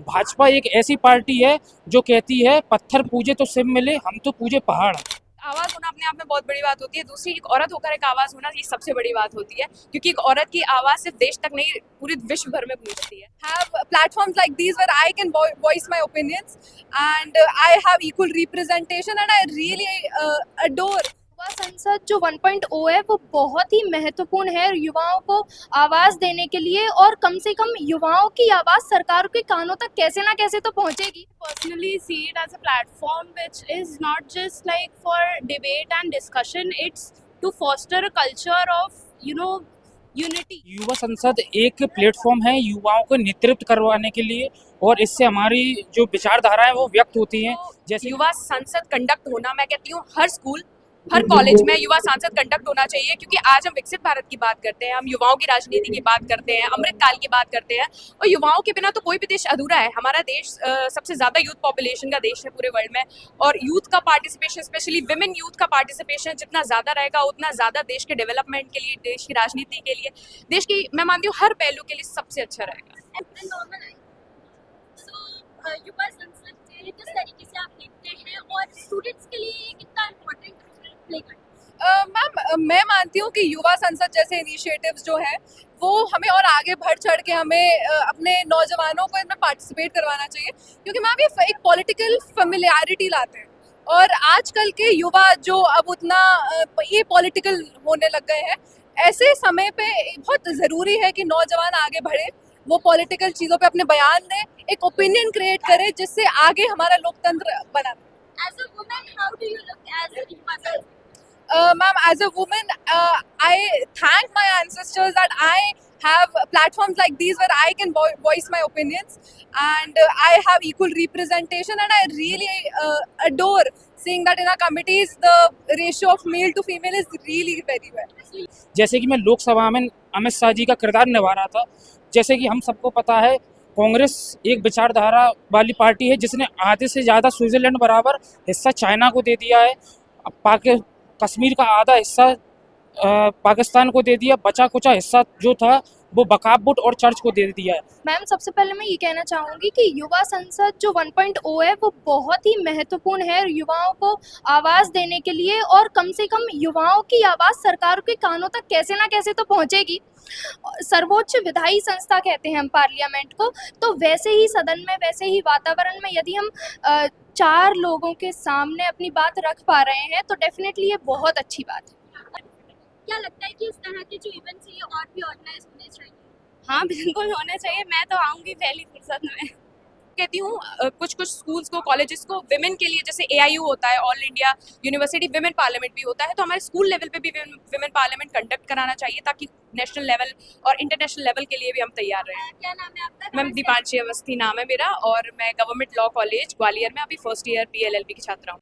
भाजपा एक ऐसी पार्टी है जो कहती है पत्थर पूजे तो शिव मिले, हम तो पूजे पहाड़। आवाज होना अपने आप में बहुत बड़ी बात होती है। दूसरी, एक औरत होकर एक आवाज होना, ये सबसे बड़ी बात होती है, क्योंकि एक औरत की आवाज सिर्फ देश तक नहीं, पूरे विश्व भर में गूंजती है। Have platforms like these where I can voice my opinions, and I have equal representation, and I really adore युवा संसद जो 1.0 है वो बहुत ही महत्वपूर्ण है युवाओं को आवाज देने के लिए, और कम से कम युवाओं की आवाज सरकार के कानों तक कैसे ना कैसे तो पहुंचेगी। Personally see it as a platform which is not just like for debate and discussion, it's to foster a culture of unity. युवा संसद एक प्लेटफॉर्म है युवाओं को नेतृत्व करवाने के लिए, और इससे हमारी जो विचारधारा है वो व्यक्त होती हैं। जैसे युवा संसद कंडक्ट होना, मैं कहती हूँ हर स्कूल, हर कॉलेज में युवा सांसद कंडक्ट होना चाहिए, क्योंकि आज हम विकसित भारत की बात करते हैं, हम युवाओं की राजनीति की बात करते हैं, अमृतकाल की बात करते हैं, और युवाओं के बिना तो कोई भी देश अधूरा है। हमारा देश सबसे ज़्यादा यूथ पॉपुलेशन का देश है पूरे वर्ल्ड में, और यूथ का पार्टिसिपेशन, स्पेशली विमेन यूथ का पार्टिसिपेशन जितना ज़्यादा रहेगा उतना ज़्यादा देश के डेवलपमेंट के लिए, देश की राजनीति के लिए, देश की, मैं मानती हूँ हर पहलू के लिए सबसे अच्छा रहेगा। युवा संसद किस तरीके से आप देखते हैं और स्टूडेंट्स के लिए ये कितना इम्पोर्टेंट प्ले करता है? मैम, मैं मानती हूँ कि युवा संसद जैसे इनिशिएटिव्स जो है वो हमें और आगे बढ़ चढ़ के हमें अपने नौजवानों को इनमें पार्टिसिपेट करवाना चाहिए, क्योंकि मैम ये एक पॉलिटिकल फेमिलियरिटी लाते हैं, और आजकल के युवा जो अब उतना ये पॉलिटिकल होने लग गए हैं, ऐसे समय पे बहुत ज़रूरी है कि नौजवान आगे बढ़े, वो पॉलिटिकल चीज़ों पे अपने बयान दें, एक ओपिनियन क्रिएट करें जिससे आगे हमारा लोकतंत्र बना। As a woman, how do you look as a युवा संसद? Ma'am, as a woman, I thank my ancestors that I have platforms like these where I can voice my opinions, and I have equal representation, and I really adore seeing that in our committees the ratio of male to female is really very well. जैसे कि मैं लोकसभा में अमित शाह जी का किरदार निभा रहा था, जैसे कि हम सबको पता है कांग्रेस एक विचारधारा वाली पार्टी है जिसने आधे से ज़्यादा स्विट्जरलैंड बराबर हिस्सा चाइना को दे दिया है, कश्मीर का आधा हिस्सा पाकिस्तान को दे दिया, बचा कुचा हिस्सा जो था वो बकाबुट और चर्च को दे दिया है। मैम, सबसे पहले मैं ये कहना चाहूँगी कि युवा संसद जो 1.0 है वो बहुत ही महत्वपूर्ण है युवाओं को आवाज़ देने के लिए, और कम से कम युवाओं की आवाज़ सरकार के कानों तक कैसे ना कैसे तो पहुँचेगी। सर्वोच्च विधायी संस्था कहते हैं हम पार्लियामेंट को, तो वैसे ही सदन में, वैसे ही वातावरण में यदि हम 4 लोगों के सामने अपनी बात रख पा रहे हैं तो डेफिनेटली ये बहुत अच्छी बात है। क्या लगता है कि इस तरह के जो इवेंट्स हैं ये और भी ऑर्गेनाइज होने चाहिए? हाँ, बिल्कुल होना चाहिए। मैं तो आऊँगी पहली फुर्सत में। कहती हूँ कुछ कुछ स्कूल्स को, कॉलेजेस को विमेन के लिए, जैसे AIU होता है, all India university women parliament भी होता है, तो हमारे स्कूल लेवल पे भी विमेन पार्लियामेंट कंडक्ट कराना चाहिए, ताकि नेशनल लेवल और इंटरनेशनल लेवल के लिए भी हम तैयार रहें। क्या नाम है आपका? मैम, दीपांशी अवस्थी नाम है मेरा, और मैं गवर्नमेंट लॉ कॉलेज ग्वालियर में अभी फर्स्ट ईयर PLLB की छात्रा हूँ।